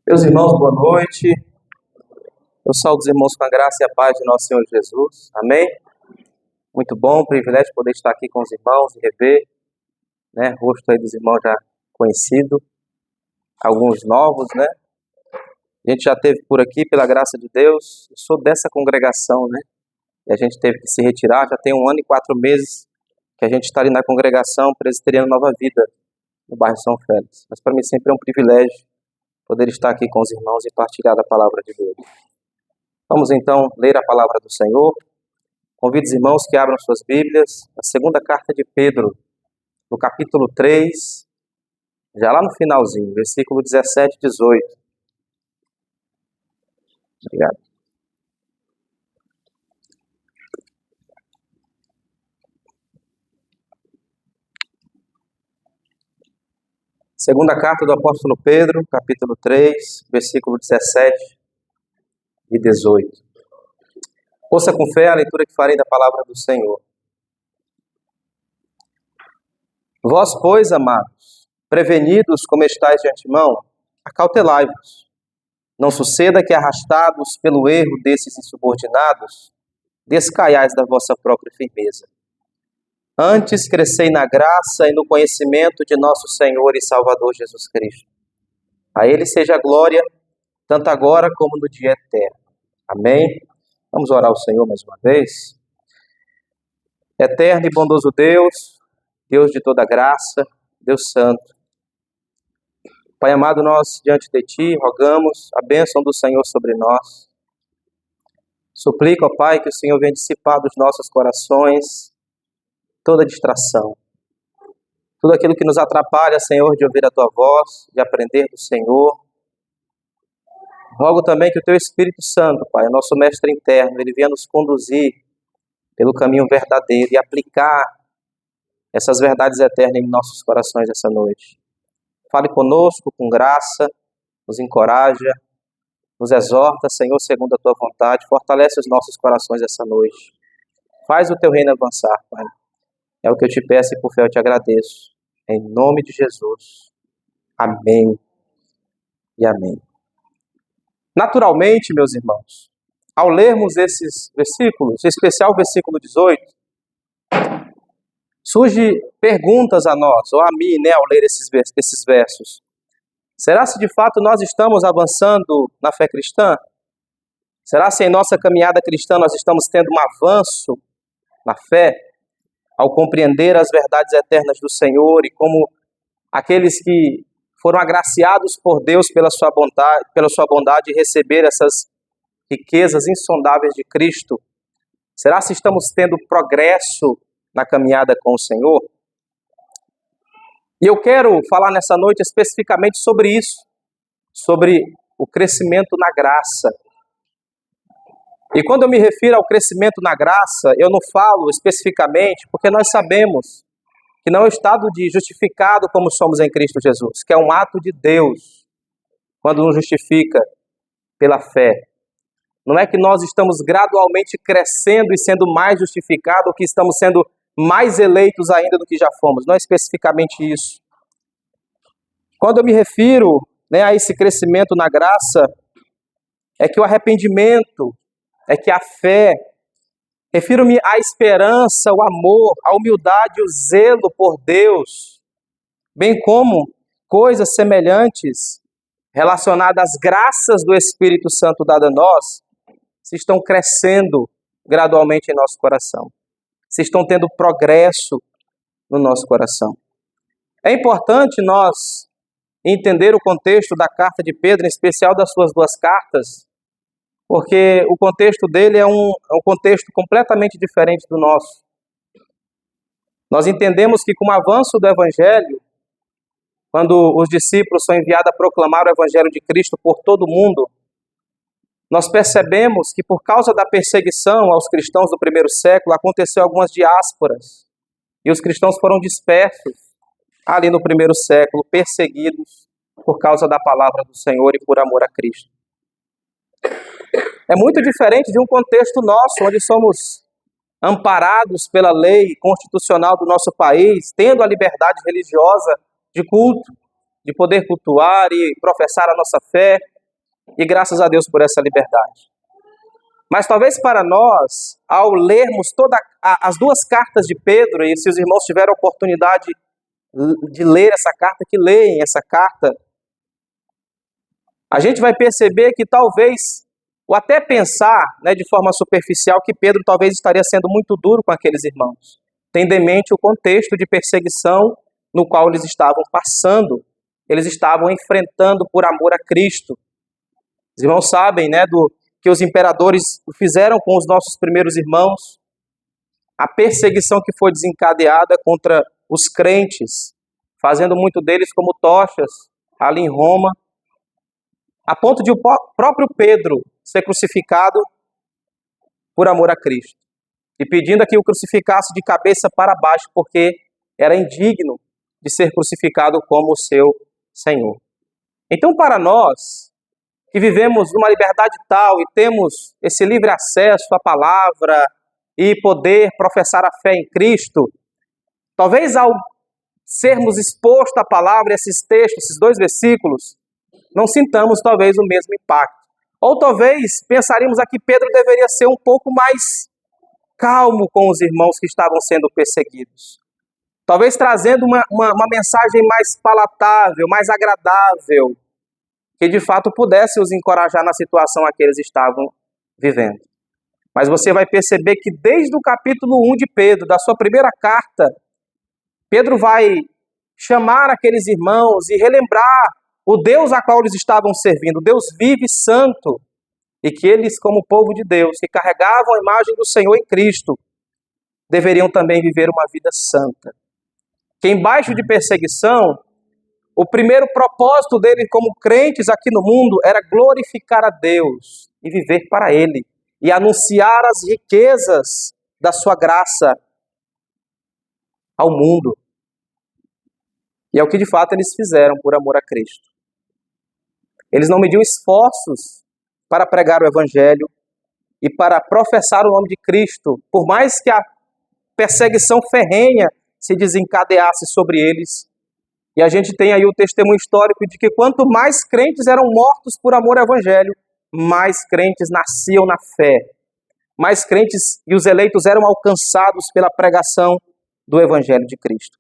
Meus irmãos, boa noite. Eu saúdo os irmãos com a graça e a paz de nosso Senhor Jesus. Amém? Muito bom, privilégio poder estar aqui com os irmãos e rever, rosto aí dos irmãos já conhecido, alguns novos, A gente já teve por aqui, pela graça de Deus. Eu sou dessa congregação, E a gente teve que se retirar. Já tem 1 ano e 4 meses que a gente está ali na congregação Presbiteriana Nova Vida, no bairro São Félix. Mas para mim sempre é um privilégio poder estar aqui com os irmãos e partilhar da palavra de Deus. Vamos então ler a palavra do Senhor. Convido os irmãos que abram suas Bíblias, a segunda carta de Pedro, no capítulo 3, já lá no finalzinho, versículo 17 e 18. Obrigado. Segunda carta do apóstolo Pedro, capítulo 3, versículo 17 e 18. Ouça com fé a leitura que farei da palavra do Senhor. Vós, pois, amados, prevenidos como estáis de antemão, acautelai-vos. Não suceda que, arrastados pelo erro desses insubordinados, descaiais da vossa própria firmeza. Antes crescei na graça e no conhecimento de nosso Senhor e Salvador Jesus Cristo. A Ele seja a glória, tanto agora como no dia eterno. Amém? Vamos orar ao Senhor mais uma vez. Eterno e bondoso Deus, Deus de toda graça, Deus santo. Pai amado, nós diante de Ti rogamos a bênção do Senhor sobre nós. Suplico, ó Pai, que o Senhor venha dissipar dos nossos corações toda distração, tudo aquilo que nos atrapalha, Senhor, de ouvir a Tua voz, de aprender do Senhor. Rogo também que o Teu Espírito Santo, Pai, o nosso mestre interno, ele venha nos conduzir pelo caminho verdadeiro e aplicar essas verdades eternas em nossos corações essa noite. Fale conosco com graça, nos encoraja, nos exorta, Senhor, segundo a Tua vontade, fortalece os nossos corações essa noite. Faz o Teu reino avançar, Pai. É o que eu te peço e por fé eu te agradeço. Em nome de Jesus. Amém e amém. Naturalmente, meus irmãos, ao lermos esses versículos, em especial o versículo 18, surgem perguntas a nós, ou a mim, ao ler esses versos. Será se de fato nós estamos avançando na fé cristã? Será se em nossa caminhada cristã nós estamos tendo um avanço na fé? Ao compreender as verdades eternas do Senhor e como aqueles que foram agraciados por Deus pela sua bondade de receber essas riquezas insondáveis de Cristo, será se estamos tendo progresso na caminhada com o Senhor? E eu quero falar nessa noite especificamente sobre isso, sobre o crescimento na graça. E quando eu me refiro ao crescimento na graça, eu não falo especificamente porque nós sabemos que não é o estado de justificado como somos em Cristo Jesus, que é um ato de Deus quando nos justifica pela fé. Não é que nós estamos gradualmente crescendo e sendo mais justificados, ou que estamos sendo mais eleitos ainda do que já fomos. Não é especificamente isso. Quando eu me refiro a esse crescimento na graça, é que o arrependimento, é que a fé, refiro-me à esperança, o amor, a humildade, o zelo por Deus, bem como coisas semelhantes relacionadas às graças do Espírito Santo dado a nós, se estão crescendo gradualmente em nosso coração, se estão tendo progresso no nosso coração. É importante nós entender o contexto da carta de Pedro, em especial das suas 2 cartas, porque o contexto dele é um contexto completamente diferente do nosso. Nós entendemos que com o avanço do Evangelho, quando os discípulos são enviados a proclamar o Evangelho de Cristo por todo o mundo, nós percebemos que por causa da perseguição aos cristãos do primeiro século, aconteceu algumas diásporas, e os cristãos foram dispersos ali no primeiro século, perseguidos por causa da palavra do Senhor e por amor a Cristo. É muito diferente de um contexto nosso, onde somos amparados pela lei constitucional do nosso país, tendo a liberdade religiosa de culto, de poder cultuar e professar a nossa fé, E graças a Deus por essa liberdade. Mas talvez para nós, ao lermos as duas cartas de Pedro, e se os irmãos tiverem a oportunidade de ler essa carta, que leem essa carta, a gente vai perceber que talvez, ou até pensar, né, de forma superficial, que Pedro talvez estaria sendo muito duro com aqueles irmãos, tendo em mente o contexto de perseguição no qual eles estavam passando, eles estavam enfrentando por amor a Cristo. Os irmãos sabem, né, que os imperadores fizeram com os nossos primeiros irmãos, a perseguição que foi desencadeada contra os crentes, fazendo muito deles como tochas ali em Roma, a ponto de o próprio Pedro ser crucificado por amor a Cristo, e pedindo a que o crucificasse de cabeça para baixo, porque era indigno de ser crucificado como o seu Senhor. Então, para nós, que vivemos numa liberdade tal e temos esse livre acesso à palavra e poder professar a fé em Cristo, talvez ao sermos expostos à palavra, esses textos, esses dois versículos, não sintamos talvez o mesmo impacto. Ou talvez pensaríamos aqui Pedro deveria ser um pouco mais calmo com os irmãos que estavam sendo perseguidos. Talvez trazendo uma mensagem mais palatável, mais agradável, que de fato pudesse os encorajar na situação a que eles estavam vivendo. Mas você vai perceber que desde o capítulo 1 de Pedro, da sua primeira carta, Pedro vai chamar aqueles irmãos e relembrar o Deus a qual eles estavam servindo, o Deus vivo e santo, e que eles, como povo de Deus, que carregavam a imagem do Senhor em Cristo, deveriam também viver uma vida santa. Que embaixo de perseguição, o primeiro propósito deles como crentes aqui no mundo era glorificar a Deus e viver para Ele, e anunciar as riquezas da sua graça ao mundo. E é o que de fato eles fizeram por amor a Cristo. Eles não mediam esforços para pregar o Evangelho e para professar o nome de Cristo, por mais que a perseguição ferrenha se desencadeasse sobre eles. E a gente tem aí o testemunho histórico de que quanto mais crentes eram mortos por amor ao Evangelho, mais crentes nasciam na fé. Mais crentes e os eleitos eram alcançados pela pregação do Evangelho de Cristo.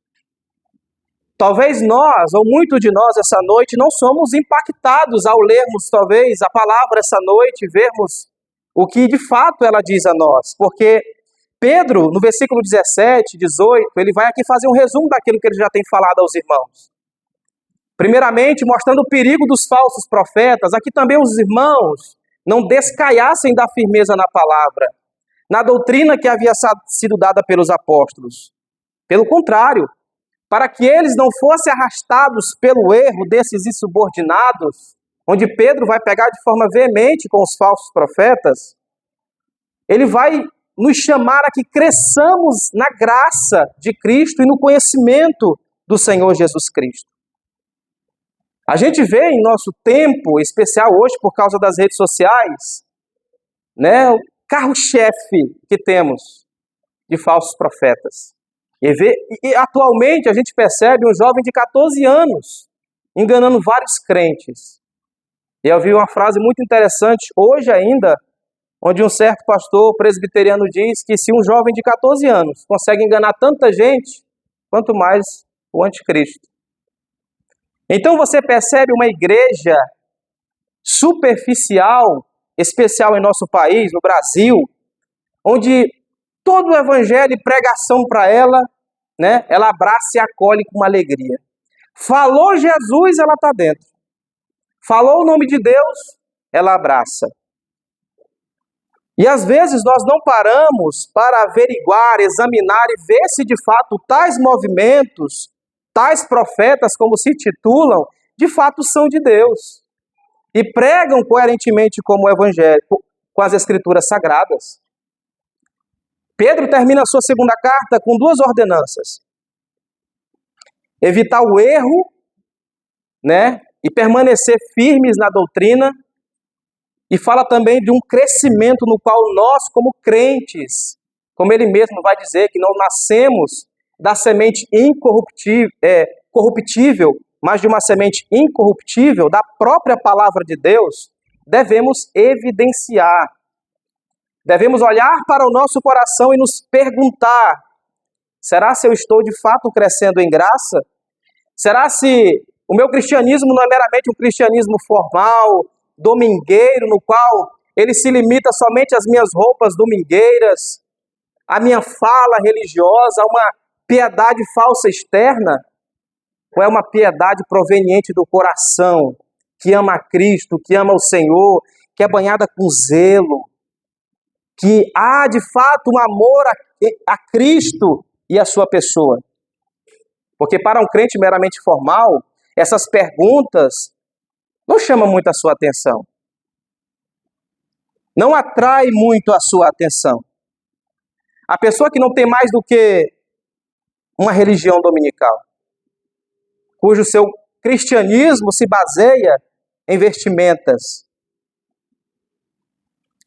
Talvez nós, ou muitos de nós essa noite, não somos impactados ao lermos talvez a palavra essa noite, vermos o que de fato ela diz a nós. Porque Pedro, no versículo 17, 18, ele vai aqui fazer um resumo daquilo que ele já tem falado aos irmãos. Primeiramente, mostrando o perigo dos falsos profetas, aqui também os irmãos não descaiassem da firmeza na palavra, na doutrina que havia sido dada pelos apóstolos. Pelo contrário, para que eles não fossem arrastados pelo erro desses insubordinados, onde Pedro vai pegar de forma veemente com os falsos profetas, ele vai nos chamar a que cresçamos na graça de Cristo e no conhecimento do Senhor Jesus Cristo. A gente vê em nosso tempo, em especial hoje por causa das redes sociais, né, o carro-chefe que temos de falsos profetas. E atualmente a gente percebe um jovem de 14 anos enganando vários crentes. E eu vi uma frase muito interessante hoje ainda, onde um certo pastor presbiteriano diz que se um jovem de 14 anos consegue enganar tanta gente, quanto mais o anticristo. Então você percebe uma igreja superficial, especial em nosso país, no Brasil, onde todo o evangelho e pregação para ela, né, ela abraça e acolhe com uma alegria. Falou Jesus, ela está dentro. Falou o nome de Deus, ela abraça. E às vezes nós não paramos para averiguar, examinar e ver se de fato tais movimentos, tais profetas, como se titulam, de fato são de Deus. E pregam coerentemente como o evangelho, com as escrituras sagradas. Pedro termina a sua segunda carta com duas ordenanças. Evitar o erro, né, e permanecer firmes na doutrina. E fala também de um crescimento no qual nós, como crentes, como ele mesmo vai dizer, que não nascemos da semente corruptível, mas de uma semente incorruptível, da própria palavra de Deus, devemos evidenciar. Devemos olhar para o nosso coração e nos perguntar: será se eu estou de fato crescendo em graça? Será se o meu cristianismo não é meramente um cristianismo formal, domingueiro, no qual ele se limita somente às minhas roupas domingueiras, à minha fala religiosa, a uma piedade falsa externa? Ou é uma piedade proveniente do coração, que ama a Cristo, que ama o Senhor, que é banhada com zelo, que há de fato um amor a Cristo e a sua pessoa? Porque para um crente meramente formal, essas perguntas não chamam muito a sua atenção. Não atrai muito a sua atenção. A pessoa que não tem mais do que uma religião dominical, cujo seu cristianismo se baseia em vestimentas.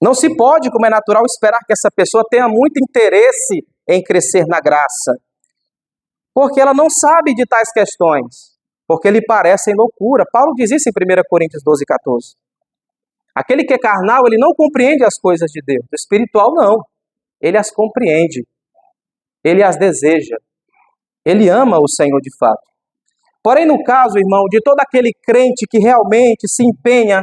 Não se pode, como é natural, esperar que essa pessoa tenha muito interesse em crescer na graça, porque ela não sabe de tais questões, porque lhe parecem loucura. Paulo diz isso em 1 Coríntios 12, 14. Aquele que é carnal, ele não compreende as coisas de Deus. O espiritual, não. Ele as compreende. Ele as deseja. Ele ama o Senhor de fato. Porém, no caso, irmão, de todo aquele crente que realmente se empenha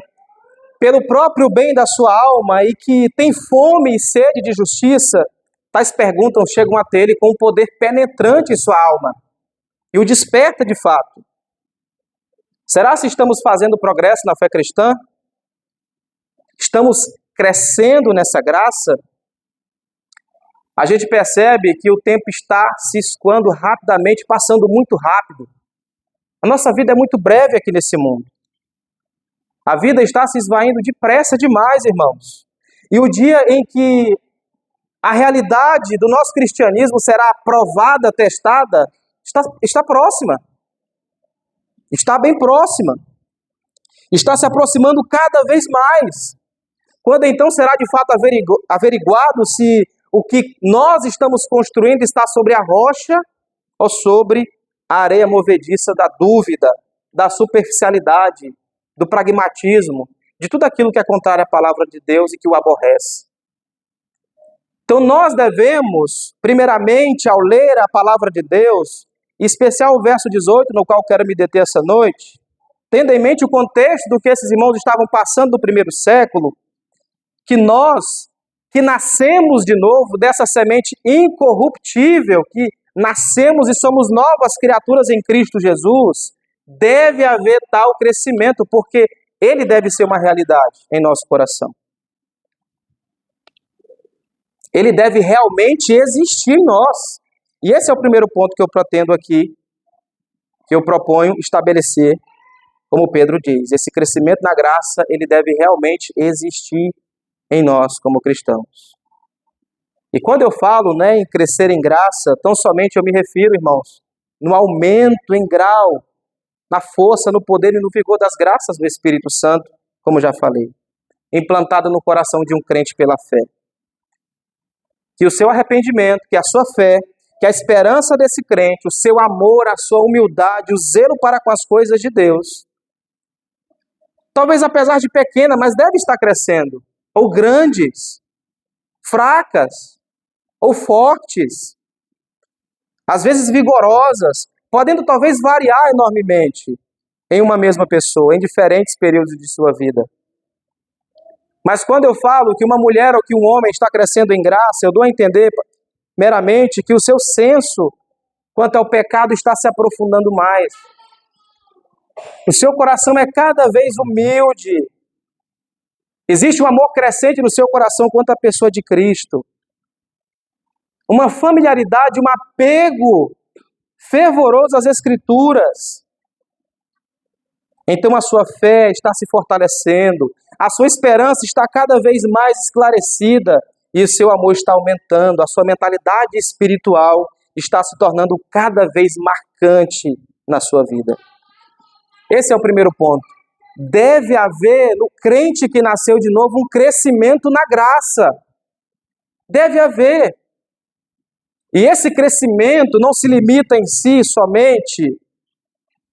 pelo próprio bem da sua alma e que tem fome e sede de justiça, tais perguntas chegam até ele com um poder penetrante em sua alma e o desperta de fato. Será se estamos fazendo progresso na fé cristã? Estamos crescendo nessa graça? A gente percebe que o tempo está se escoando rapidamente, passando muito rápido. A nossa vida é muito breve aqui nesse mundo. A vida está se esvaindo depressa demais, irmãos. E o dia em que a realidade do nosso cristianismo será provada, testada, está próxima. Está bem próxima. Está se aproximando cada vez mais. Quando então será de fato averiguado se o que nós estamos construindo está sobre a rocha ou sobre a areia movediça da dúvida, da superficialidade, do pragmatismo, de tudo aquilo que é contrário à palavra de Deus e que o aborrece. Então nós devemos, primeiramente, ao ler a palavra de Deus, em especial o verso 18, no qual quero me deter essa noite, tendo em mente o contexto do que esses irmãos estavam passando no primeiro século, que nós, que nascemos de novo dessa semente incorruptível, que nascemos e somos novas criaturas em Cristo Jesus, deve haver tal crescimento, porque ele deve ser uma realidade em nosso coração. Ele deve realmente existir em nós. E esse é o primeiro ponto que eu pretendo aqui, que eu proponho estabelecer, como Pedro diz. Esse crescimento na graça, ele deve realmente existir em nós como cristãos. E quando eu falo, em crescer em graça, tão somente eu me refiro, irmãos, no aumento em grau, na força, no poder e no vigor das graças do Espírito Santo, como já falei, implantado no coração de um crente pela fé. Que o seu arrependimento, que a sua fé, que a esperança desse crente, o seu amor, a sua humildade, o zelo para com as coisas de Deus, talvez apesar de pequena, mas deve estar crescendo, ou grandes, fracas, ou fortes, às vezes vigorosas, podendo talvez variar enormemente em uma mesma pessoa, em diferentes períodos de sua vida. Mas quando eu falo que uma mulher ou que um homem está crescendo em graça, eu dou a entender meramente que o seu senso quanto ao pecado está se aprofundando mais. O seu coração é cada vez humilde. Existe um amor crescente no seu coração quanto à pessoa de Cristo. Uma familiaridade, um apego fervoroso às Escrituras. Então a sua fé está se fortalecendo, a sua esperança está cada vez mais esclarecida e o seu amor está aumentando, a sua mentalidade espiritual está se tornando cada vez marcante na sua vida. Esse é o primeiro ponto. Deve haver no crente que nasceu de novo um crescimento na graça. Deve haver. E esse crescimento não se limita em si somente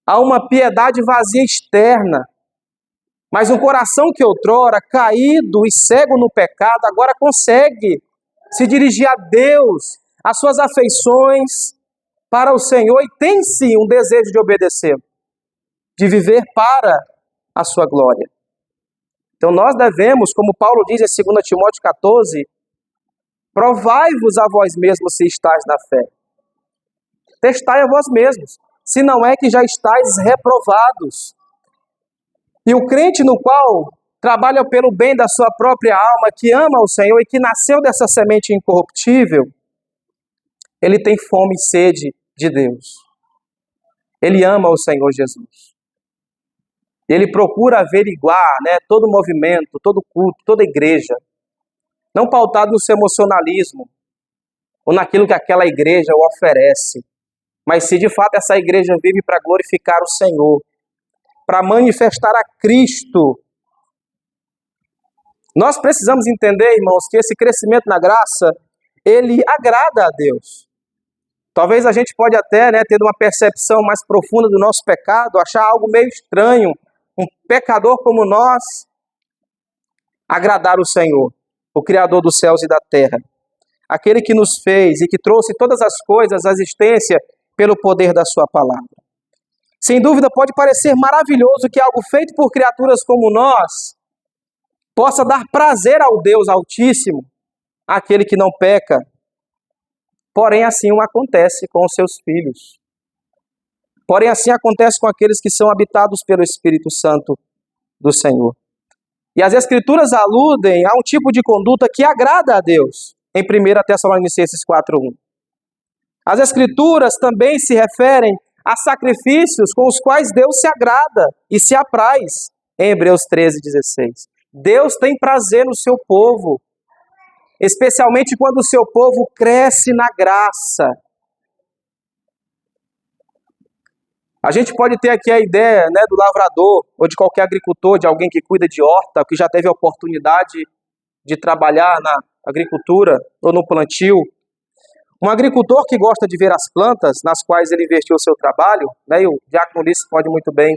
a uma piedade vazia externa, Mas um coração que outrora, caído e cego no pecado, agora consegue se dirigir a Deus, as suas afeições para o Senhor, e tem sim um desejo de obedecer, de viver para a sua glória. Então nós devemos, como Paulo diz em 2 Timóteo 14, provai-vos a vós mesmos se estáis na fé. Testai a vós mesmos, se não é que já estáis reprovados. E o crente no qual trabalha pelo bem da sua própria alma, que ama o Senhor e que nasceu dessa semente incorruptível, ele tem fome e sede de Deus. Ele ama o Senhor Jesus. Ele procura averiguar, todo movimento, todo culto, toda igreja, não pautado no seu emocionalismo ou naquilo que aquela igreja o oferece, mas se de fato essa igreja vive para glorificar o Senhor, para manifestar a Cristo. Nós precisamos entender, irmãos, que esse crescimento na graça, ele agrada a Deus. Talvez a gente pode até ter uma percepção mais profunda do nosso pecado, achar algo meio estranho, um pecador como nós, agradar o Senhor, o Criador dos céus e da terra, aquele que nos fez e que trouxe todas as coisas à existência pelo poder da sua palavra. Sem dúvida pode parecer maravilhoso que algo feito por criaturas como nós possa dar prazer ao Deus Altíssimo, aquele que não peca. Porém, assim acontece com os seus filhos. Porém, assim acontece com aqueles que são habitados pelo Espírito Santo do Senhor. E as Escrituras aludem a um tipo de conduta que agrada a Deus, em 1 Tessalonicenses 4:1. As Escrituras também se referem a sacrifícios com os quais Deus se agrada e se apraz, em Hebreus 13:16. Deus tem prazer no seu povo, especialmente quando o seu povo cresce na graça. A gente pode ter aqui a ideia do lavrador, ou de qualquer agricultor, de alguém que cuida de horta, que já teve a oportunidade de trabalhar na agricultura ou no plantio. Um agricultor que gosta de ver as plantas nas quais ele investiu o seu trabalho, e o Diácono Ulisses pode muito bem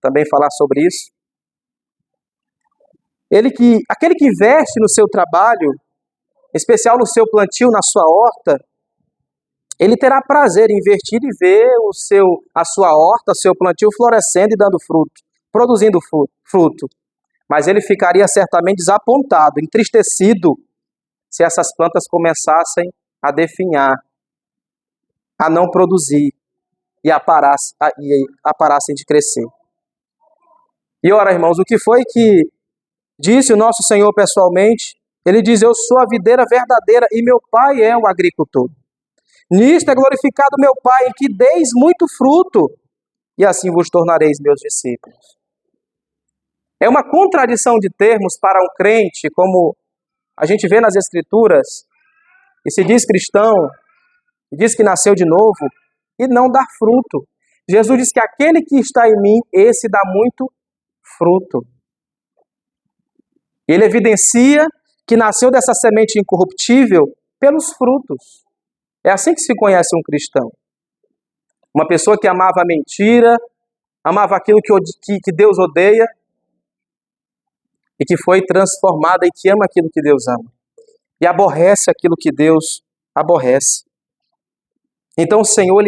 também falar sobre isso. Aquele que investe no seu trabalho, em especial no seu plantio, na sua horta, ele terá prazer em investir e ver a sua horta, o seu plantio florescendo e dando fruto, produzindo fruto. Mas ele ficaria certamente desapontado, entristecido, se essas plantas começassem a definhar, a não produzir e parassem de crescer. E ora, irmãos, o que foi que disse o nosso Senhor pessoalmente? Ele diz: eu sou a videira verdadeira e meu Pai é o agricultor. Nisto é glorificado meu Pai, em que deis muito fruto, e assim vos tornareis meus discípulos. É uma contradição de termos para um crente, como a gente vê nas Escrituras, e se diz cristão, e diz que nasceu de novo, e não dá fruto. Jesus diz que aquele que está em mim, esse dá muito fruto. Ele evidencia que nasceu dessa semente incorruptível pelos frutos. É assim que se conhece um cristão. Uma pessoa que amava a mentira, amava aquilo que Deus odeia, e que foi transformada e que ama aquilo que Deus ama. E aborrece aquilo que Deus aborrece. Então o Senhor,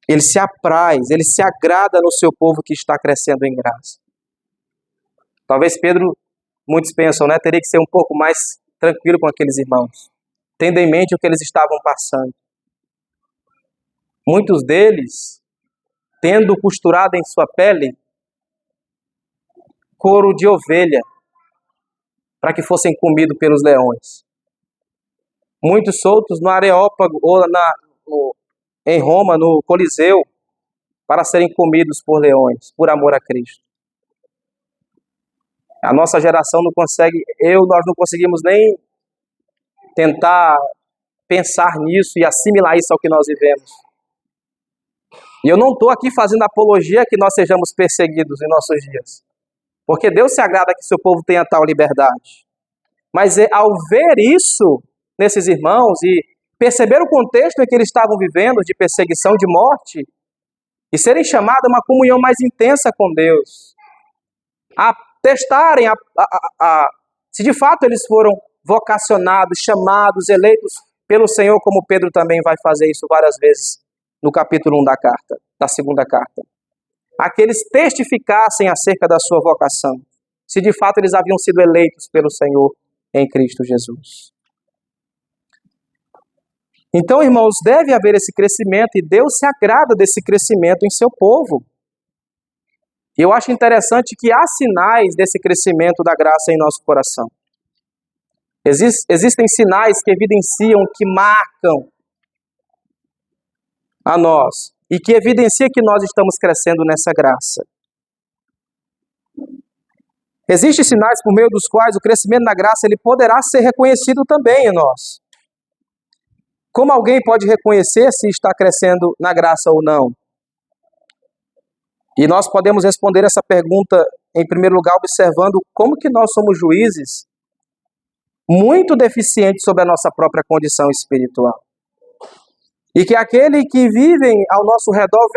ele se apraz, ele se agrada no seu povo que está crescendo em graça. Talvez Pedro, muitos pensam, teria que ser um pouco mais tranquilo com aqueles irmãos, tendo em mente o que eles estavam passando. Muitos deles, tendo costurado em sua pele couro de ovelha, para que fossem comidos pelos leões. Muitos soltos no Areópago ou em Roma, no Coliseu, para serem comidos por leões, por amor a Cristo. A nossa geração nós não conseguimos nem tentar pensar nisso e assimilar isso ao que nós vivemos. E eu não estou aqui fazendo apologia que nós sejamos perseguidos em nossos dias, porque Deus se agrada que seu povo tenha tal liberdade. Mas ao ver isso nesses irmãos e perceber o contexto em que eles estavam vivendo, de perseguição, de morte, e serem chamados a uma comunhão mais intensa com Deus, a testarem se de fato eles foram vocacionados, chamados, eleitos pelo Senhor, como Pedro também vai fazer isso várias vezes no capítulo 1 da segunda carta. A que eles testificassem acerca da sua vocação, se de fato eles haviam sido eleitos pelo Senhor em Cristo Jesus. Então, irmãos, deve haver esse crescimento e Deus se agrada desse crescimento em seu povo. E eu acho interessante que há sinais desse crescimento da graça em nosso coração. Existem sinais que evidenciam, que marcam a nós e que evidenciam que nós estamos crescendo nessa graça. Existem sinais por meio dos quais o crescimento na graça ele poderá ser reconhecido também em nós. Como alguém pode reconhecer se está crescendo na graça ou não? E nós podemos responder essa pergunta, em primeiro lugar, observando como que nós somos juízes muito deficientes sobre a nossa própria condição espiritual. E que aquele que vivem ao nosso redor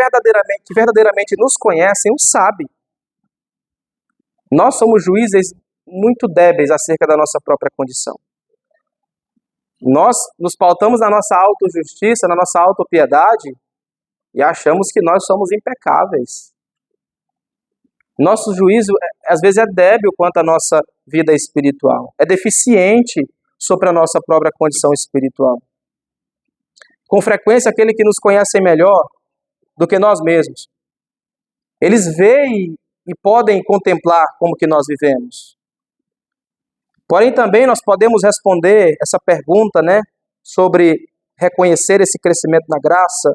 que verdadeiramente nos conhecem, o sabe. Nós somos juízes muito débeis acerca da nossa própria condição. Nós nos pautamos na nossa autojustiça, na nossa autopiedade, e achamos que nós somos impecáveis. Nosso juízo, às vezes, é débil quanto à nossa vida espiritual. É deficiente sobre a nossa própria condição espiritual. Com frequência, aquele que nos conhece melhor do que nós mesmos, eles veem e podem contemplar como que nós vivemos. Porém, também nós podemos responder essa pergunta, sobre reconhecer esse crescimento na graça,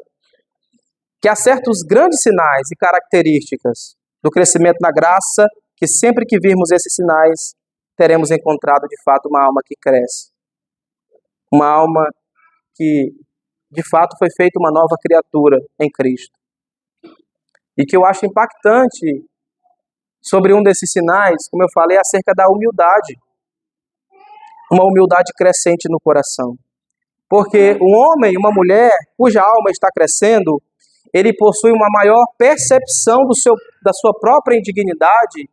que há certos grandes sinais e características do crescimento na graça, que sempre que virmos esses sinais, teremos encontrado de fato uma alma que cresce. Uma alma que de fato foi feita uma nova criatura em Cristo. E que eu acho impactante sobre um desses sinais, como eu falei, acerca da humildade. Uma humildade crescente no coração. Porque um homem e uma mulher cuja alma está crescendo, ele possui uma maior percepção da sua própria indignidade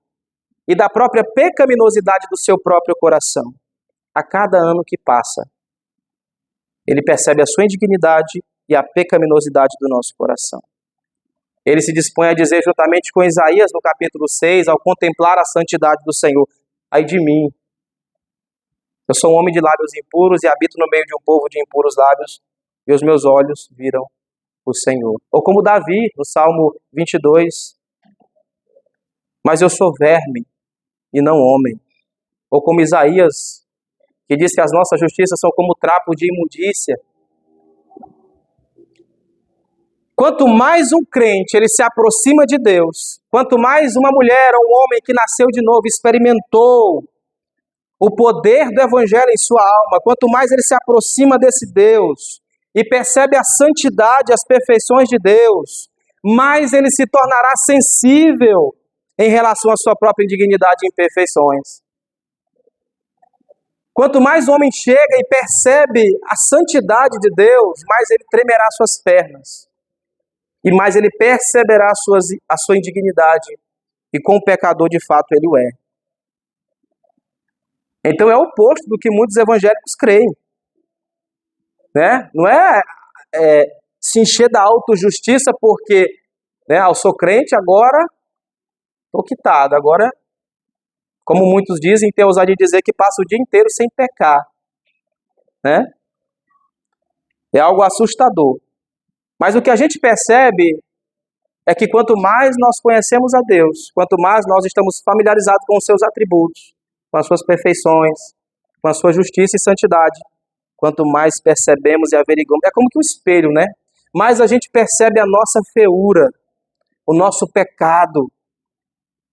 e da própria pecaminosidade do seu próprio coração. A cada ano que passa, ele percebe a sua indignidade e a pecaminosidade do nosso coração. Ele se dispõe a dizer juntamente com Isaías no capítulo 6, ao contemplar a santidade do Senhor: ai de mim, eu sou um homem de lábios impuros e habito no meio de um povo de impuros lábios, e os meus olhos viram o Senhor. Ou como Davi, no Salmo 22, mas eu sou verme e não homem. Ou como Isaías, que diz que as nossas justiças são como trapo de imundícia. Quanto mais um crente ele se aproxima de Deus, quanto mais uma mulher ou um homem que nasceu de novo experimentou o poder do Evangelho em sua alma, quanto mais ele se aproxima desse Deus e percebe a santidade, as perfeições de Deus, mais ele se tornará sensível em relação à sua própria indignidade e imperfeições. Quanto mais o homem chega e percebe a santidade de Deus, mais ele tremerá suas pernas. E mais ele perceberá a sua indignidade. E com o pecador, de fato, ele o é. Então é o oposto do que muitos evangélicos creem. Não é se encher da autojustiça porque eu sou crente, agora estou quitado. Agora, como muitos dizem, tem a ousadia de dizer que passa o dia inteiro sem pecar. É algo assustador. Mas o que a gente percebe é que quanto mais nós conhecemos a Deus, quanto mais nós estamos familiarizados com os seus atributos, com as suas perfeições, com a sua justiça e santidade, quanto mais percebemos e averiguamos, é como que um espelho, mais a gente percebe a nossa feiura, o nosso pecado.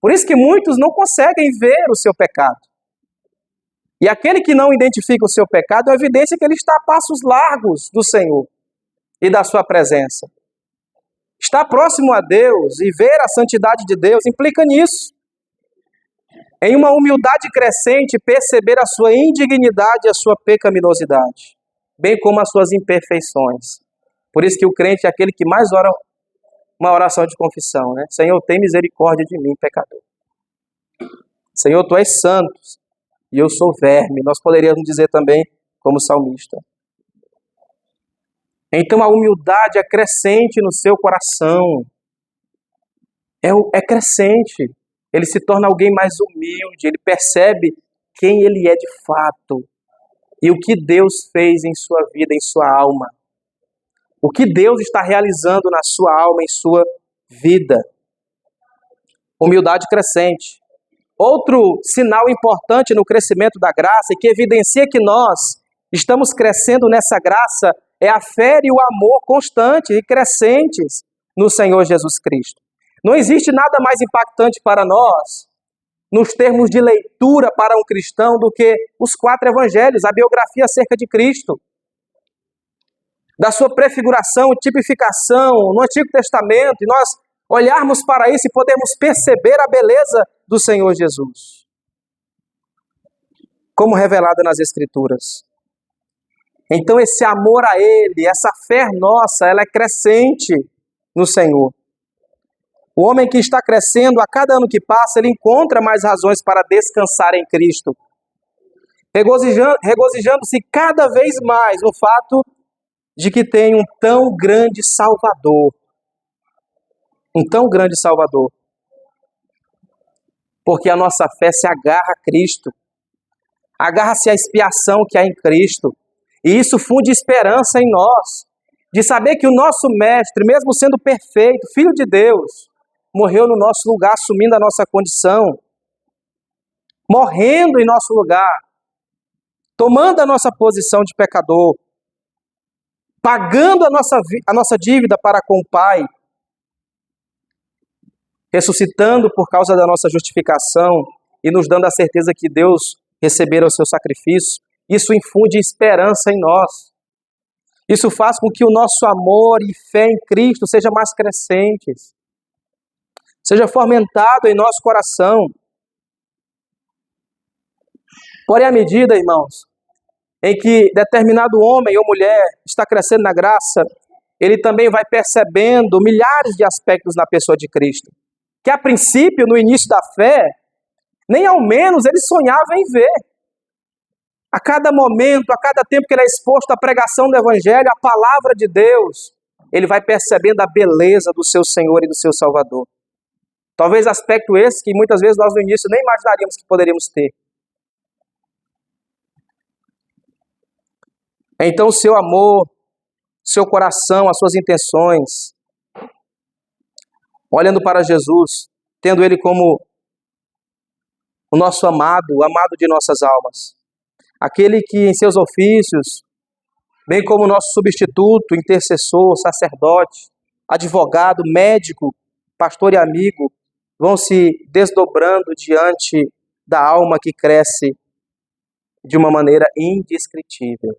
Por isso que muitos não conseguem ver o seu pecado. E aquele que não identifica o seu pecado, é evidência que ele está a passos largos do Senhor e da sua presença. Estar próximo a Deus e ver a santidade de Deus implica nisso. Em uma humildade crescente, perceber a sua indignidade e a sua pecaminosidade, bem como as suas imperfeições. Por isso que o crente é aquele que mais ora uma oração de confissão, Senhor, tem misericórdia de mim, pecador. Senhor, Tu és santo e eu sou verme. Nós poderíamos dizer também como salmista. Então a humildade é crescente no seu coração. É crescente. Ele se torna alguém mais humilde, ele percebe quem ele é de fato e o que Deus fez em sua vida, em sua alma. O que Deus está realizando na sua alma, em sua vida. Humildade crescente. Outro sinal importante no crescimento da graça e que evidencia que nós estamos crescendo nessa graça é a fé e o amor constantes e crescentes no Senhor Jesus Cristo. Não existe nada mais impactante para nós, nos termos de leitura para um cristão, do que os 4 evangelhos, a biografia acerca de Cristo. Da sua prefiguração, tipificação no Antigo Testamento, e nós olharmos para isso e podemos perceber a beleza do Senhor Jesus, como revelada nas Escrituras. Então esse amor a Ele, essa fé nossa, ela é crescente no Senhor. O homem que está crescendo, a cada ano que passa, ele encontra mais razões para descansar em Cristo, regozijando-se cada vez mais no fato de que tem um tão grande Salvador. Um tão grande Salvador. Porque a nossa fé se agarra a Cristo. Agarra-se à expiação que há em Cristo. E isso funde esperança em nós. De saber que o nosso Mestre, mesmo sendo perfeito, Filho de Deus, morreu no nosso lugar, assumindo a nossa condição. Morrendo em nosso lugar. Tomando a nossa posição de pecador. Pagando a nossa dívida para com o Pai. Ressuscitando por causa da nossa justificação e nos dando a certeza que Deus receberá o seu sacrifício, isso infunde esperança em nós. Isso faz com que o nosso amor e fé em Cristo seja mais crescentes, seja fomentado em nosso coração. Porém, à medida, irmãos, em que determinado homem ou mulher está crescendo na graça, ele também vai percebendo milhares de aspectos na pessoa de Cristo, que a princípio, no início da fé, nem ao menos ele sonhava em ver. A cada momento, a cada tempo que ele é exposto à pregação do Evangelho, à palavra de Deus, ele vai percebendo a beleza do seu Senhor e do seu Salvador. Talvez aspecto esse que muitas vezes nós no início nem imaginaríamos que poderíamos ter. Então o seu amor, seu coração, as suas intenções, olhando para Jesus, tendo Ele como o nosso amado, o amado de nossas almas. Aquele que em seus ofícios, bem como nosso substituto, intercessor, sacerdote, advogado, médico, pastor e amigo, vão se desdobrando diante da alma que cresce de uma maneira indescritível.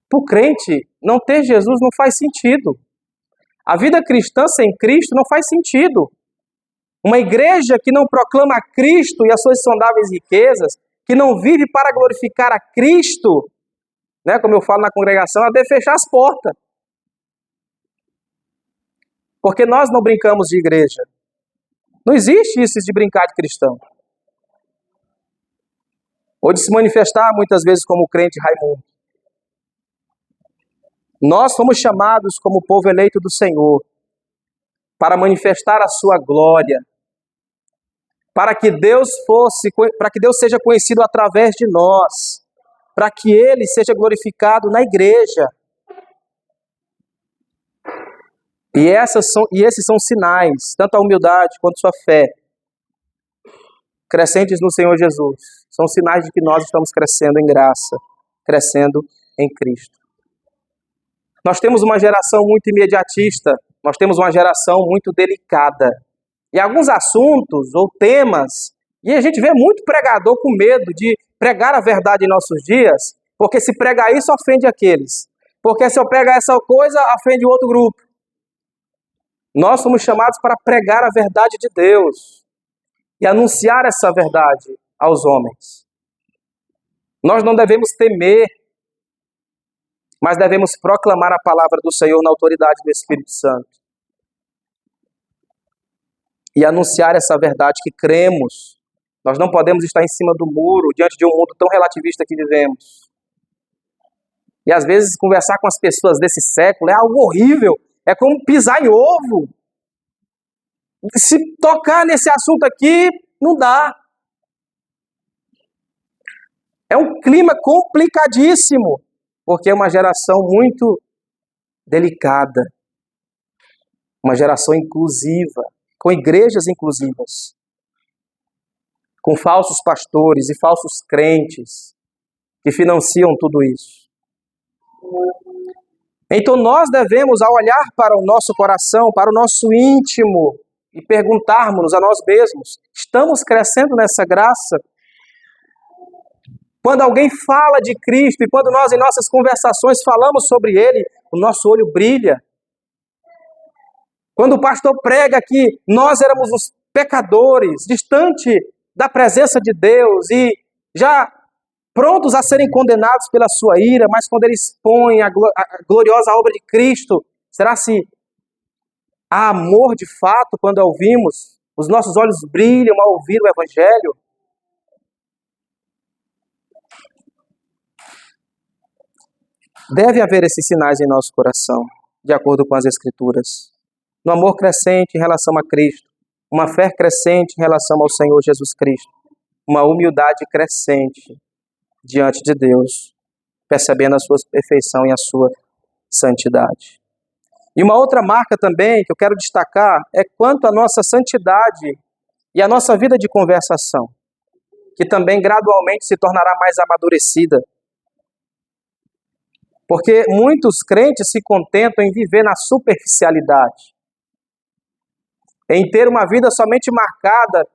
Para o crente, não ter Jesus não faz sentido. A vida cristã sem Cristo não faz sentido. Uma igreja que não proclama Cristo e as suas insondáveis riquezas, que não vive para glorificar a Cristo, né, como eu falo na congregação, ela deve fechar as portas. Porque nós não brincamos de igreja. Não existe isso de brincar de cristão. Ou de se manifestar muitas vezes como crente Raimundo. Nós fomos chamados como povo eleito do Senhor para manifestar a sua glória, para que Deus seja conhecido através de nós, para que Ele seja glorificado na igreja. E esses são sinais, tanto a humildade quanto a sua fé, crescentes no Senhor Jesus. São sinais de que nós estamos crescendo em graça, crescendo em Cristo. Nós temos uma geração muito imediatista, nós temos uma geração muito delicada. E alguns assuntos ou temas, e a gente vê muito pregador com medo de pregar a verdade em nossos dias, porque se pregar isso, ofende aqueles. Porque se eu pregar essa coisa, ofende outro grupo. Nós somos chamados para pregar a verdade de Deus e anunciar essa verdade aos homens. Nós não devemos temer, mas devemos proclamar a palavra do Senhor na autoridade do Espírito Santo. e anunciar essa verdade que cremos. Nós não podemos estar em cima do muro diante de um mundo tão relativista que vivemos. E às vezes conversar com as pessoas desse século é algo horrível, é como pisar em ovo. Se tocar nesse assunto aqui, não dá. É um clima complicadíssimo, porque é uma geração muito delicada, uma geração inclusiva, com igrejas inclusivas, com falsos pastores e falsos crentes que financiam tudo isso. Então nós devemos, ao olhar para o nosso coração, para o nosso íntimo, e perguntarmos a nós mesmos, estamos crescendo nessa graça? Quando alguém fala de Cristo e quando nós em nossas conversações falamos sobre Ele, o nosso olho brilha. Quando o pastor prega que nós éramos os pecadores, distante da presença de Deus e já prontos a serem condenados pela sua ira, mas quando ele expõe a gloriosa obra de Cristo, será se há amor de fato quando a ouvimos? Os nossos olhos brilham ao ouvir o Evangelho? Deve haver esses sinais em nosso coração, de acordo com as Escrituras. No amor crescente em relação a Cristo, uma fé crescente em relação ao Senhor Jesus Cristo, uma humildade crescente diante de Deus, percebendo a sua perfeição e a sua santidade. E uma outra marca também que eu quero destacar é quanto à nossa santidade e a nossa vida de conversação, que também gradualmente se tornará mais amadurecida. Porque muitos crentes se contentam em viver na superficialidade, em ter uma vida somente marcada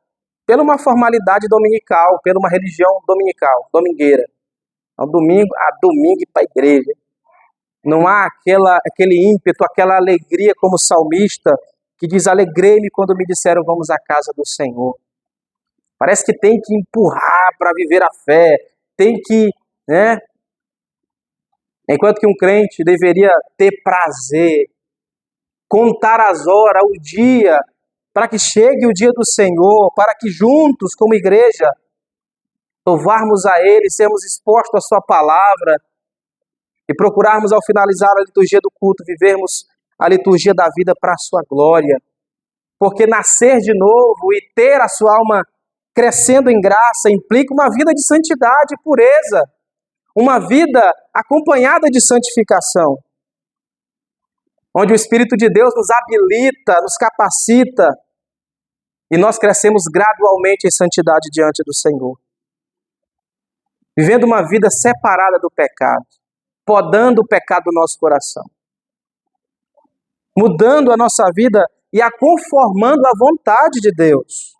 por uma formalidade dominical, por uma religião dominical, domingueira. Ao domingo, domingo ir para a igreja. Não há aquele ímpeto, aquela alegria como o salmista, que diz, alegrei-me quando me disseram, vamos à casa do Senhor. Parece que tem que empurrar para viver a fé, tem que, né? Enquanto que um crente deveria ter prazer, contar as horas, o dia, para que chegue o dia do Senhor, para que juntos, como igreja, louvarmos a Ele, sermos expostos à Sua palavra e procurarmos, ao finalizar a liturgia do culto, vivermos a liturgia da vida para a Sua glória. Porque nascer de novo e ter a sua alma crescendo em graça implica uma vida de santidade e pureza, uma vida acompanhada de santificação, onde o Espírito de Deus nos habilita, nos capacita, e nós crescemos gradualmente em santidade diante do Senhor. Vivendo uma vida separada do pecado, podando o pecado do nosso coração, mudando a nossa vida e a conformando à vontade de Deus.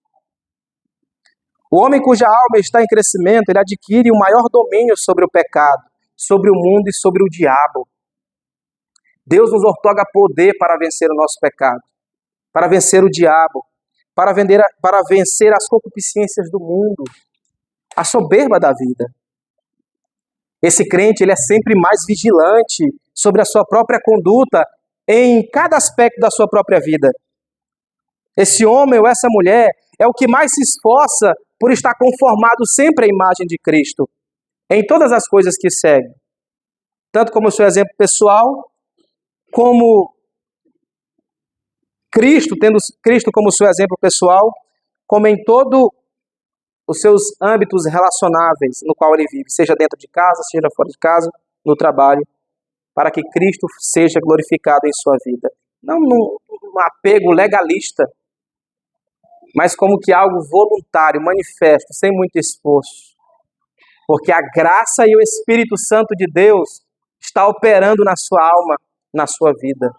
O homem cuja alma está em crescimento, ele adquire um maior domínio sobre o pecado, sobre o mundo e sobre o diabo. Deus nos outorga poder para vencer o nosso pecado, para vencer o diabo, para vencer as concupiscências do mundo, a soberba da vida. Esse crente, ele é sempre mais vigilante sobre a sua própria conduta em cada aspecto da sua própria vida. Esse homem ou essa mulher é o que mais se esforça por estar conformado sempre à imagem de Cristo, em todas as coisas que seguem. Tanto como o seu exemplo pessoal, como Cristo, tendo Cristo como seu exemplo pessoal, como em todos os seus âmbitos relacionáveis no qual ele vive, seja dentro de casa, seja fora de casa, no trabalho, para que Cristo seja glorificado em sua vida. Não num apego legalista, mas como que algo voluntário, manifesto, sem muito esforço. Porque a graça e o Espírito Santo de Deus está operando na sua alma, na sua vida.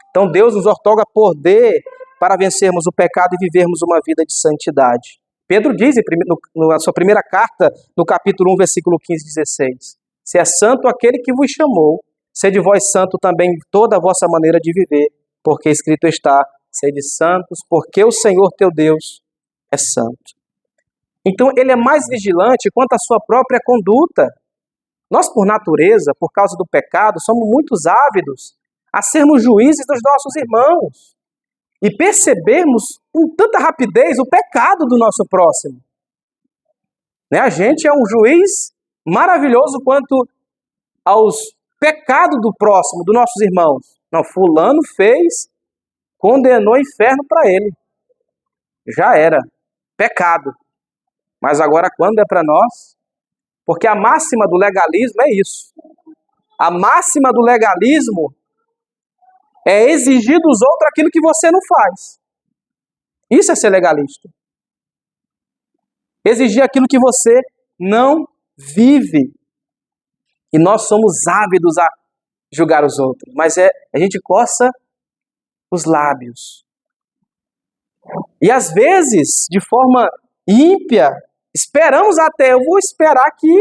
Então Deus nos outorga poder para vencermos o pecado e vivermos uma vida de santidade. Pedro diz na sua primeira carta, no capítulo 1, versículo 15 e 16, se é santo aquele que vos chamou, sede vós santo também em toda a vossa maneira de viver, porque escrito está, sede santos, porque o Senhor teu Deus é santo. Então ele é mais vigilante quanto à sua própria conduta. Nós, por natureza, por causa do pecado, somos muito ávidos a sermos juízes dos nossos irmãos. e percebermos com tanta rapidez o pecado do nosso próximo. Né? A gente é um juiz maravilhoso quanto aos pecados do próximo, dos nossos irmãos. Não, fulano fez, condenou o inferno para ele. Já era. Pecado. Mas agora quando é para nós? Porque a máxima do legalismo é isso. A máxima do legalismo é exigir dos outros aquilo que você não faz. Isso é ser legalista. Exigir aquilo que você não vive. E nós somos ávidos a julgar os outros. Mas a gente coça os lábios. E às vezes, de forma ímpia, esperamos até, eu vou esperar que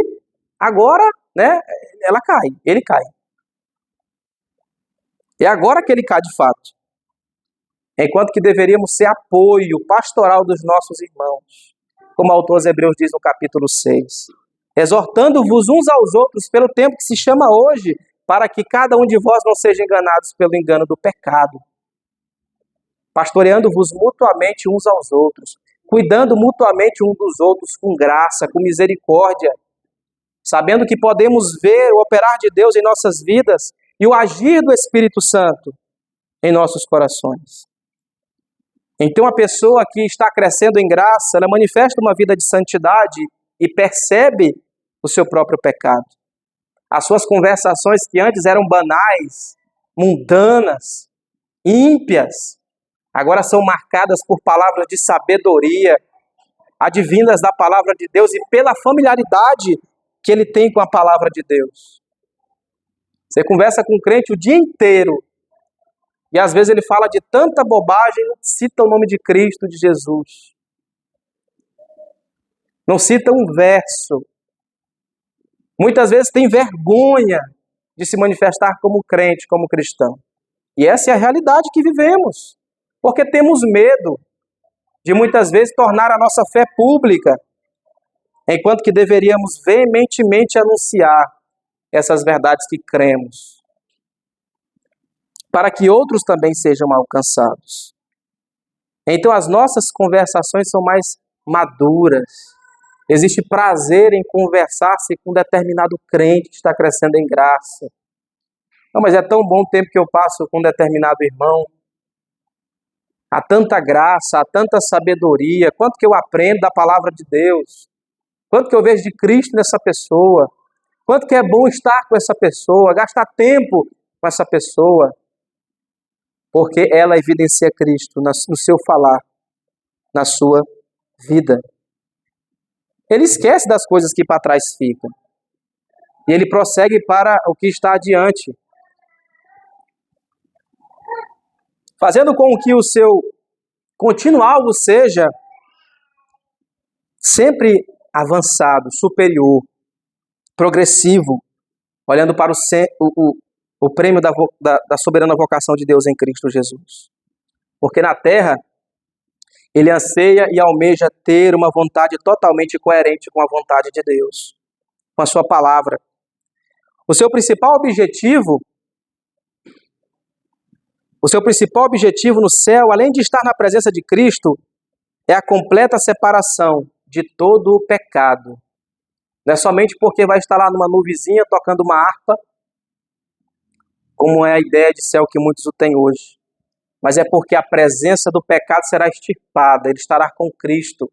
agora, né, ela cai, ele cai. É agora que ele cai de fato. Enquanto que deveríamos ser apoio pastoral dos nossos irmãos, como o autor aos Hebreus diz no capítulo 6. Exortando-vos uns aos outros pelo tempo que se chama hoje, para que cada um de vós não seja enganados pelo engano do pecado. Pastoreando-vos mutuamente uns aos outros, cuidando mutuamente uns dos outros com graça, com misericórdia, sabendo que podemos ver o operar de Deus em nossas vidas e o agir do Espírito Santo em nossos corações. Então a pessoa que está crescendo em graça, ela manifesta uma vida de santidade e percebe o seu próprio pecado. As suas conversações que antes eram banais, mundanas, ímpias, agora são marcadas por palavras de sabedoria, advindas da palavra de Deus e pela familiaridade que ele tem com a palavra de Deus. Você conversa com um crente o dia inteiro e às vezes ele fala de tanta bobagem, não cita o nome de Cristo, de Jesus. Não cita um verso. Muitas vezes tem vergonha de se manifestar como crente, como cristão. E essa é a realidade que vivemos. Porque temos medo de muitas vezes tornar a nossa fé pública, enquanto que deveríamos veementemente anunciar essas verdades que cremos, para que outros também sejam alcançados. Então as nossas conversações são mais maduras. Existe prazer em conversar-se com um determinado crente que está crescendo em graça. Não, mas é tão bom o tempo que eu passo com um determinado irmão. Há tanta graça, há tanta sabedoria. Quanto que eu aprendo da palavra de Deus. Quanto que eu vejo de Cristo nessa pessoa. Quanto que é bom estar com essa pessoa, gastar tempo com essa pessoa. Porque ela evidencia Cristo no seu falar, na sua vida. Ele esquece das coisas que para trás ficam. E ele prossegue para o que está adiante. Fazendo com que o seu contínuo alvo seja sempre avançado, superior, progressivo, olhando para o prêmio da soberana vocação de Deus em Cristo Jesus. Porque na terra, ele anseia e almeja ter uma vontade totalmente coerente com a vontade de Deus, com a sua palavra. O seu principal objetivo no céu, além de estar na presença de Cristo, é a completa separação de todo o pecado. Não é somente porque vai estar lá numa nuvenzinha tocando uma harpa, como é a ideia de céu que muitos o têm hoje. Mas é porque a presença do pecado será extirpada. Ele estará com Cristo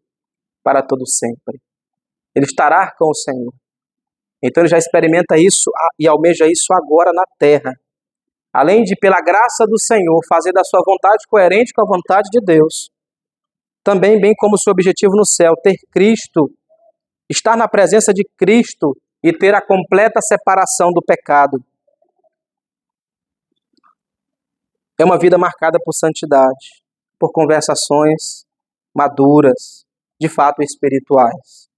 para todo sempre. Ele estará com o Senhor. Então ele já experimenta isso e almeja isso agora na terra. Além de, pela graça do Senhor, fazer da sua vontade coerente com a vontade de Deus. Também, bem como seu objetivo no céu, ter Cristo, estar na presença de Cristo e ter a completa separação do pecado. É uma vida marcada por santidade, por conversações maduras, de fato espirituais.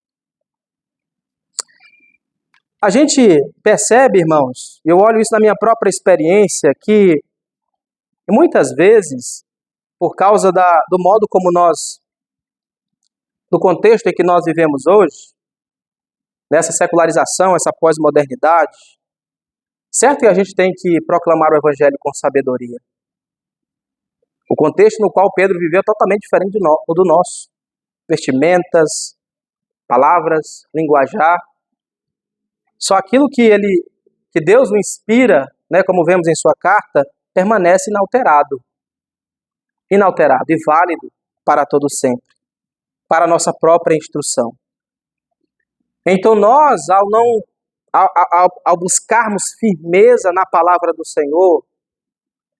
A gente percebe, irmãos, eu olho isso na minha própria experiência, que muitas vezes, por causa do modo como do contexto em que nós vivemos hoje, nessa secularização, essa pós-modernidade, certo que a gente tem que proclamar o evangelho com sabedoria. O contexto no qual Pedro viveu é totalmente diferente do nosso. Vestimentas, palavras, linguajar. Só aquilo que Deus o inspira, né, como vemos em sua carta, permanece inalterado. Inalterado e válido para todo sempre, para a nossa própria instrução. Então nós, ao buscarmos firmeza na palavra do Senhor,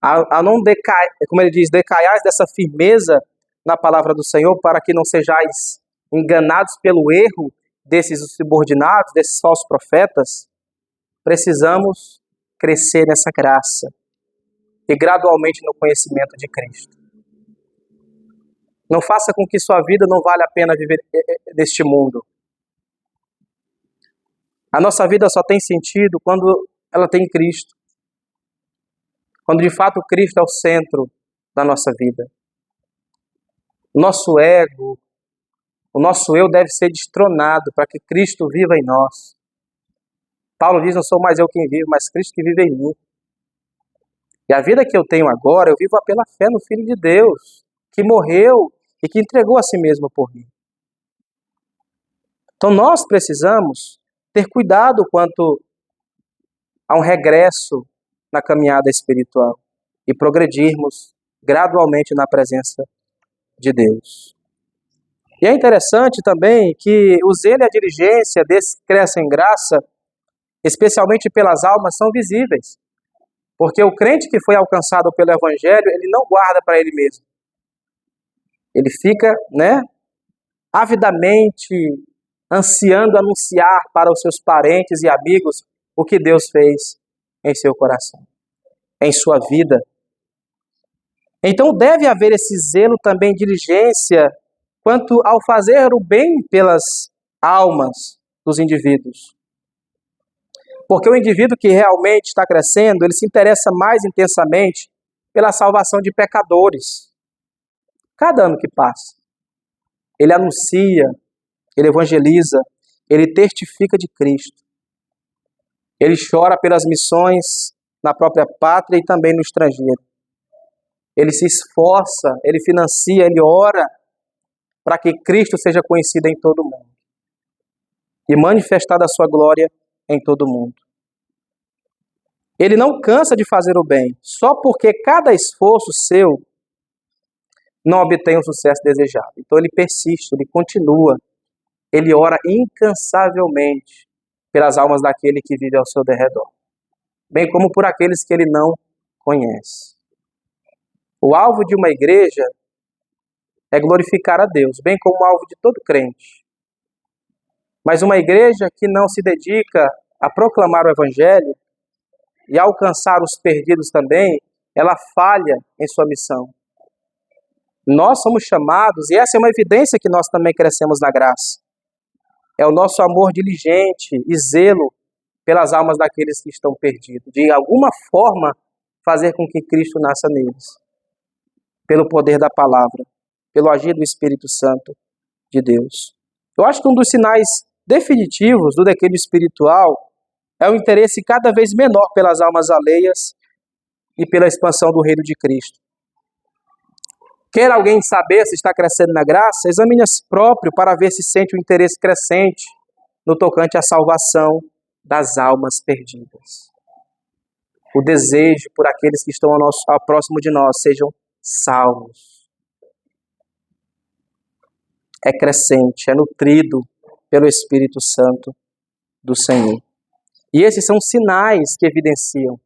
a não decair, como ele diz, decaiais dessa firmeza na palavra do Senhor, para que não sejais enganados pelo erro desses subordinados, desses falsos profetas, precisamos crescer nessa graça e gradualmente no conhecimento de Cristo. Não faça com que sua vida não valha a pena viver neste mundo. A nossa vida só tem sentido quando ela tem Cristo. Quando de fato Cristo é o centro da nossa vida. O nosso ego, o nosso eu deve ser destronado para que Cristo viva em nós. Paulo diz, não sou mais eu quem vive, mas Cristo que vive em mim. E a vida que eu tenho agora, eu vivo pela fé no Filho de Deus, que morreu e que entregou a si mesmo por mim. Então nós precisamos ter cuidado quanto a um regresso na caminhada espiritual e progredirmos gradualmente na presença de Deus. E é interessante também que o zelo e a diligência desse que cresce em graça, especialmente pelas almas, são visíveis. Porque o crente que foi alcançado pelo Evangelho, ele não guarda para ele mesmo. Ele fica, avidamente ansiando anunciar para os seus parentes e amigos o que Deus fez em seu coração, em sua vida. Então deve haver esse zelo também, diligência, quanto ao fazer o bem pelas almas dos indivíduos. Porque o indivíduo que realmente está crescendo, ele se interessa mais intensamente pela salvação de pecadores. Cada ano que passa, ele anuncia, ele evangeliza, ele testifica de Cristo. Ele chora pelas missões na própria pátria e também no estrangeiro. Ele se esforça, ele financia, ele ora para que Cristo seja conhecido em todo o mundo e manifestada a sua glória em todo o mundo. Ele não cansa de fazer o bem, só porque cada esforço seu não obtém o sucesso desejado. Então ele persiste, ele continua, ele ora incansavelmente pelas almas daquele que vive ao seu derredor, bem como por aqueles que ele não conhece. O alvo de uma igreja é glorificar a Deus, bem como o alvo de todo crente. Mas uma igreja que não se dedica a proclamar o Evangelho e a alcançar os perdidos também, ela falha em sua missão. Nós somos chamados, e essa é uma evidência que nós também crescemos na graça. É o nosso amor diligente e zelo pelas almas daqueles que estão perdidos. De alguma forma, fazer com que Cristo nasça neles. Pelo poder da palavra, pelo agir do Espírito Santo de Deus. Eu acho que um dos sinais definitivos do declínio espiritual é o interesse cada vez menor pelas almas alheias e pela expansão do reino de Cristo. Quer alguém saber se está crescendo na graça? Examine a si próprio para ver se sente um interesse crescente no tocante à salvação das almas perdidas. O desejo por aqueles que estão ao próximo de nós sejam salvos. É crescente, é nutrido pelo Espírito Santo do Senhor. E esses são sinais que evidenciam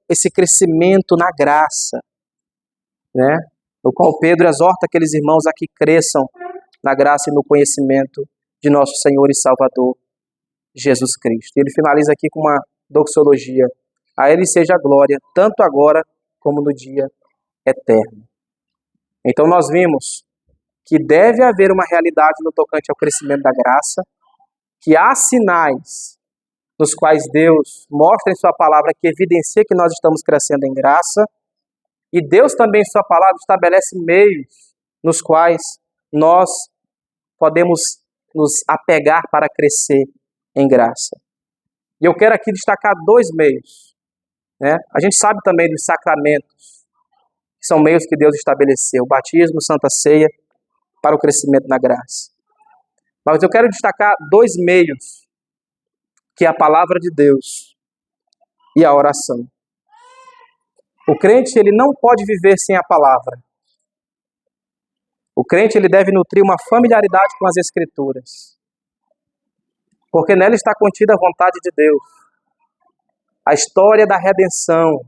esse crescimento na graça, no qual Pedro exorta aqueles irmãos a que cresçam na graça e no conhecimento de nosso Senhor e Salvador, Jesus Cristo. E ele finaliza aqui com uma doxologia. A ele seja a glória, tanto agora como no dia eterno. Então nós vimos que deve haver uma realidade no tocante ao crescimento da graça, que há sinais nos quais Deus mostra em sua palavra que evidencia que nós estamos crescendo em graça, e Deus também em sua palavra estabelece meios nos quais nós podemos nos apegar para crescer em graça. E eu quero aqui destacar dois meios. né? A gente sabe também dos sacramentos, que são meios que Deus estabeleceu, o batismo, Santa Ceia, para o crescimento na graça. Mas eu quero destacar dois meios, que é a palavra de Deus e a oração. O crente, ele não pode viver sem a palavra. O crente, ele deve nutrir uma familiaridade com as Escrituras, porque nela está contida a vontade de Deus, a história da redenção,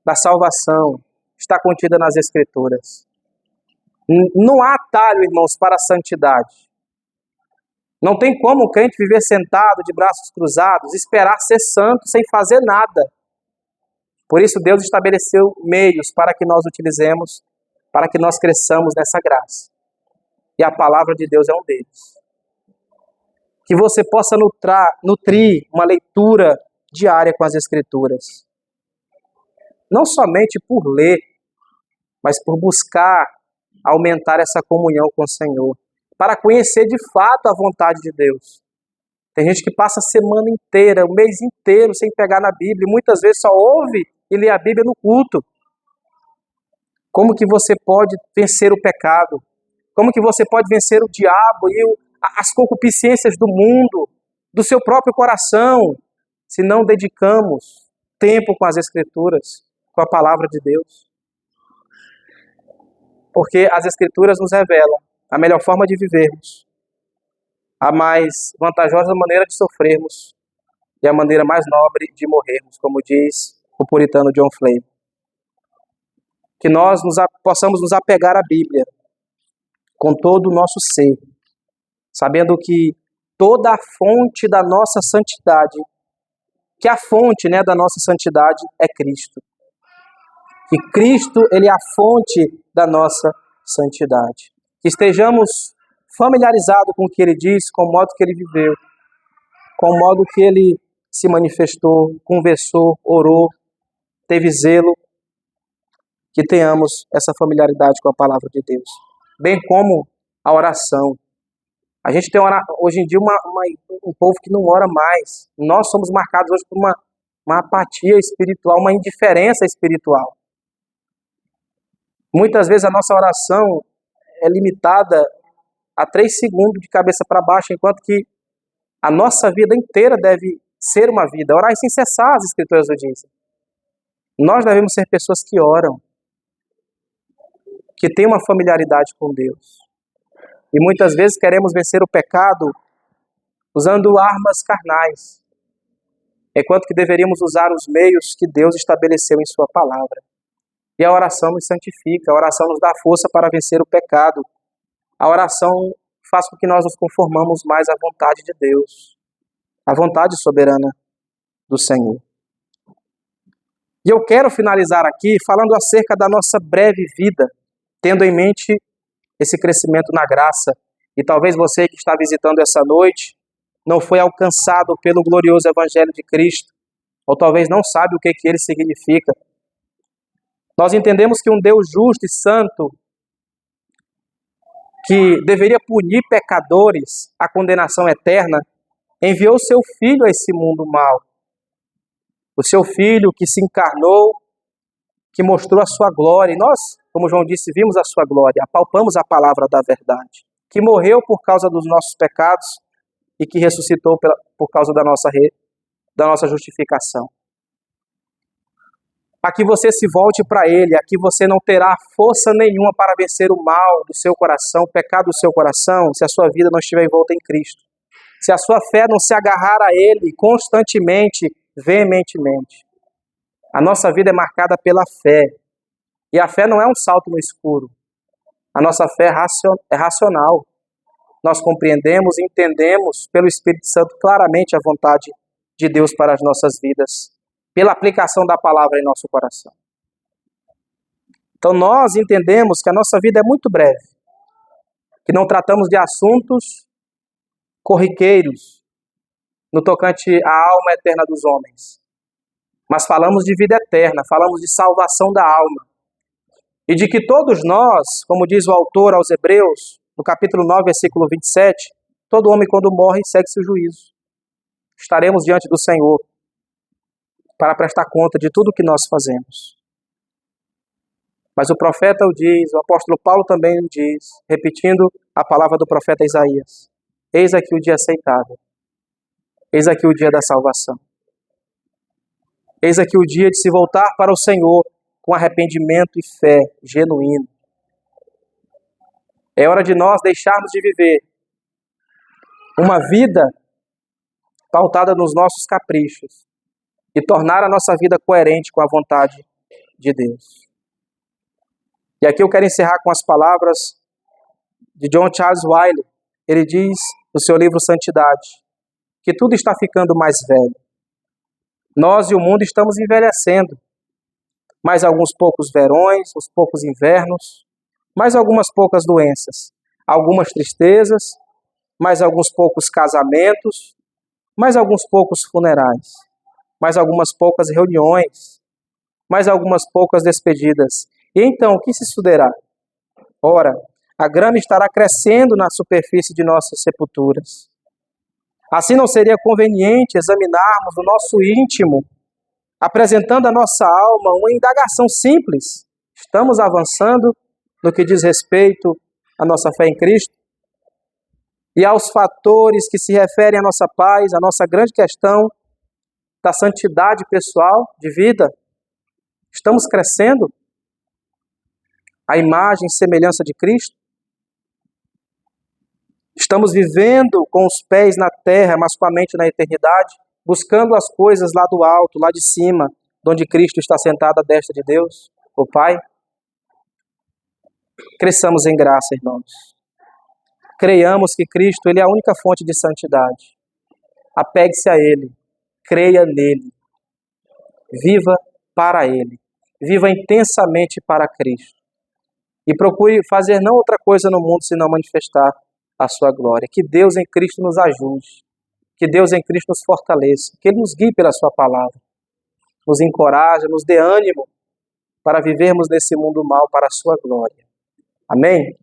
da salvação, está contida nas Escrituras. Não há atalho, irmãos, para a santidade. Não tem como o crente viver sentado, de braços cruzados, esperar ser santo sem fazer nada. Por isso Deus estabeleceu meios para que nós utilizemos, para que nós cresçamos nessa graça. E a palavra de Deus é um deles. Que você possa nutrir uma leitura diária com as Escrituras. Não somente por ler, mas por buscar aumentar essa comunhão com o Senhor, para conhecer de fato a vontade de Deus. Tem gente que passa a semana inteira, o mês inteiro sem pegar na Bíblia, e muitas vezes só ouve e lê a Bíblia no culto. Como que você pode vencer o pecado? Como que você pode vencer o diabo e as concupiscências do mundo, do seu próprio coração, se não dedicamos tempo com as Escrituras, com a palavra de Deus? Porque as Escrituras nos revelam a melhor forma de vivermos, a mais vantajosa maneira de sofrermos e a maneira mais nobre de morrermos, como diz o puritano John Flavel. Que nós possamos nos apegar à Bíblia com todo o nosso ser, sabendo que toda a fonte da nossa santidade, que a fonte, da nossa santidade é Cristo. Que Cristo, ele é a fonte da nossa santidade. Que estejamos familiarizados com o que ele disse, com o modo que ele viveu, com o modo que ele se manifestou, conversou, orou, teve zelo. Que tenhamos essa familiaridade com a palavra de Deus, bem como a oração. A gente tem hoje em dia um povo que não ora mais. Nós somos marcados hoje por uma apatia espiritual, uma indiferença espiritual. Muitas vezes a nossa oração é limitada a 3 segundos de cabeça para baixo, enquanto que a nossa vida inteira deve ser uma vida. Orar sem cessar, as Escrituras o dizem. Nós devemos ser pessoas que oram, que têm uma familiaridade com Deus. E muitas vezes queremos vencer o pecado usando armas carnais, enquanto que deveríamos usar os meios que Deus estabeleceu em sua palavra. E a oração nos santifica, a oração nos dá força para vencer o pecado. A oração faz com que nós nos conformamos mais à vontade de Deus, à vontade soberana do Senhor. E eu quero finalizar aqui falando acerca da nossa breve vida, tendo em mente esse crescimento na graça. E talvez você que está visitando essa noite não foi alcançado pelo glorioso Evangelho de Cristo, ou talvez não sabe o que ele significa. Nós entendemos que um Deus justo e santo, que deveria punir pecadores à condenação eterna, enviou seu Filho a esse mundo mau. O seu Filho que se encarnou, que mostrou a sua glória. E nós, como João disse, vimos a sua glória, apalpamos a palavra da verdade. Que morreu por causa dos nossos pecados e que ressuscitou por causa da nossa justificação. Aqui você se volte para Ele, aqui você não terá força nenhuma para vencer o mal do seu coração, o pecado do seu coração, se a sua vida não estiver envolta em Cristo. Se a sua fé não se agarrar a Ele constantemente, veementemente. A nossa vida é marcada pela fé. E a fé não é um salto no escuro. A nossa fé é racional. Nós compreendemos e entendemos pelo Espírito Santo claramente a vontade de Deus para as nossas vidas, pela aplicação da palavra em nosso coração. Então nós entendemos que a nossa vida é muito breve, que não tratamos de assuntos corriqueiros no tocante à alma eterna dos homens, mas falamos de vida eterna, falamos de salvação da alma, e de que todos nós, como diz o autor aos Hebreus, no capítulo 9, versículo 27, todo homem quando morre segue-se o juízo. Estaremos diante do Senhor. para prestar conta de tudo o que nós fazemos. Mas o profeta o diz, o apóstolo Paulo também o diz, repetindo a palavra do profeta Isaías: eis aqui o dia aceitável, eis aqui o dia da salvação, eis aqui o dia de se voltar para o Senhor com arrependimento e fé genuíno. É hora de nós deixarmos de viver uma vida pautada nos nossos caprichos e tornar a nossa vida coerente com a vontade de Deus. E aqui eu quero encerrar com as palavras de John Charles Wiley. Ele diz no seu livro Santidade que tudo está ficando mais velho. Nós e o mundo estamos envelhecendo. Mais alguns poucos verões, uns poucos invernos, mais algumas poucas doenças, algumas tristezas, mais alguns poucos casamentos, mais alguns poucos funerais, mais algumas poucas reuniões, mais algumas poucas despedidas. E então, o que se sucederá? Ora, a grama estará crescendo na superfície de nossas sepulturas. Assim não seria conveniente examinarmos o nosso íntimo, apresentando à nossa alma uma indagação simples: estamos avançando no que diz respeito à nossa fé em Cristo? E aos fatores que se referem à nossa paz, à nossa grande questão da santidade pessoal de vida? Estamos crescendo à imagem e semelhança de Cristo? Estamos vivendo com os pés na terra, mas com a mente na eternidade, buscando as coisas lá do alto, lá de cima, onde Cristo está sentado à destra de Deus, o Pai? Cresçamos em graça, irmãos. Creiamos que Cristo, Ele é a única fonte de santidade. Apegue-se a Ele, creia nele, viva para Ele, viva intensamente para Cristo. E procure fazer não outra coisa no mundo, senão manifestar a sua glória. Que Deus em Cristo nos ajude, que Deus em Cristo nos fortaleça, que Ele nos guie pela sua palavra, nos encoraje, nos dê ânimo para vivermos nesse mundo mal para a sua glória. Amém?